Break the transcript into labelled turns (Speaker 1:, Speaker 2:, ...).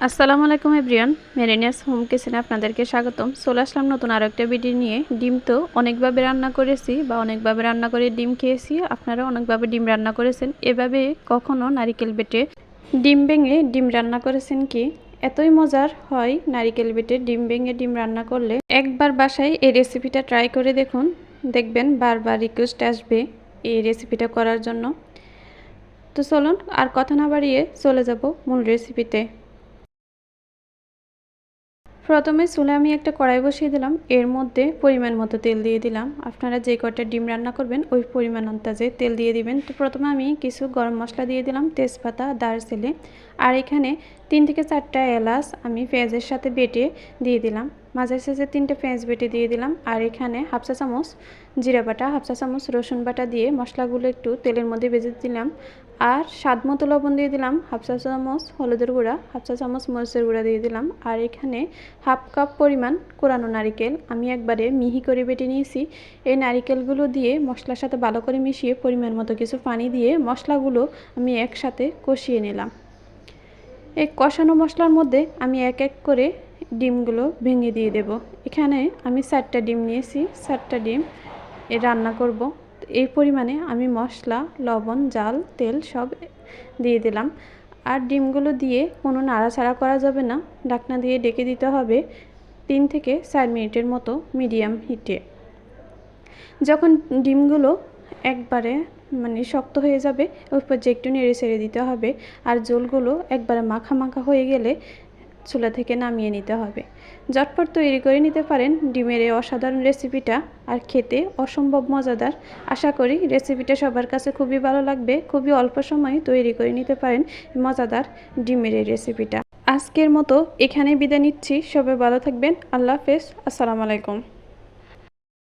Speaker 1: আসসালামু আলাইকুম everyone, মেরিনিয়াস home কিচেনে আপনাদেরকে স্বাগতম। চলে আসলাম নতুন আরও একটা ভিডিও নিয়ে। ডিম তো অনেকভাবে রান্না করেছি বা অনেকভাবে রান্না করে ডিম খেয়েছি, আপনারা অনেকভাবে ডিম রান্না করেছেন। এভাবে কখনো নারিকেল বেটে ডিম ভেঙে ডিম রান্না করেছেন কি? এতই মজার হয় নারিকেল বেটে ডিম ভেঙে ডিম রান্না করলে। একবার বাসায় এই রেসিপিটা ট্রাই করে দেখুন, দেখবেন বারবার রিকোয়েস্ট আসবে এই রেসিপিটা করার জন্য। তো চলুন আর কথা না বাড়িয়ে চলে যাব মূল রেসিপিতে। প্রথমে চুলে আমি একটা কড়াই বসিয়ে দিলাম, এর মধ্যে পরিমাণ মতো তেল দিয়ে দিলাম। আপনারা যে কয়টা ডিম রান্না করবেন ওই পরিমাণ আন্দাজে তেল দিয়ে দিবেন। তো প্রথমে আমি কিছু গরম মশলা দিয়ে দিলাম, তেজপাতা, দারচিনি, আর এখানে 3 থেকে 4টা এলাচ আমি পেঁয়াজের সাথে বেটে দিয়ে দিলাম। মাঝারি সাইজের 3টে পেঁয়াজ বেটে দিয়ে দিলাম। আর এখানে হাফ চা চামচ জিরা বাটা, হাফ চা চামচ রসুন বাটা দিয়ে মশলাগুলো একটু তেলের মধ্যে ভেজে দিলাম। আর স্বাদ মতো লবণ দিয়ে দিলাম, হাফ চা চামচ হলুদের গুঁড়া, হাফ চা চামচ মরিচের গুঁড়া দিয়ে দিলাম। আর এখানে হাফ কাপ পরিমাণ কোরানো নারিকেল আমি একবারে মিহি করে বেটে নিয়েছি। এই নারিকেলগুলো দিয়ে মশলার সাথে ভালো করে মিশিয়ে পরিমাণ মতো কিছু পানি দিয়ে মশলাগুলো আমি একসাথে কষিয়ে নিলাম। এই কষানো মশলার মধ্যে আমি এক এক করে ডিমগুলো ভেঙে দিয়ে দেব। এখানে আমি 4টা ডিম নিয়েছি, 4টা ডিম রান্না করব। এই পরিমাণে আমি মশলা, লবণ, জাল, তেল সব দিয়ে দিলাম। আর ডিমগুলো দিয়ে কোনো নাড়াচাড়া করা যাবে না, ঢাকনা দিয়ে ঢেকে দিতে হবে 3 থেকে 4 মিনিটের মতো মিডিয়াম হিটে। যখন ডিমগুলো একবারে শক্ত হয়ে যাবে ওই পর্যায়ে একটু নেড়ে ছেড়ে দিতে হবে। আর ঝোলগুলো একবারে মাখা মাখা হয়ে গেলে চুলা থেকে নামিয়ে নিতে হবে। ঝটপট তৈরি করে নিতে পারেন ডিমের এই অসাধারণ রেসিপিটা, আর খেতে অসম্ভব মজাদার। আশা করি রেসিপিটা সবার কাছে খুবই ভালো লাগবে। খুবই অল্প সময়ে তৈরি করে নিতে পারেন মজাদার ডিমের এই রেসিপিটা। আজকের মতো এখানেই বিদায় নিচ্ছি। সবাই ভালো থাকবেন। আল্লাহ হাফেজ। আসসালামু আলাইকুম।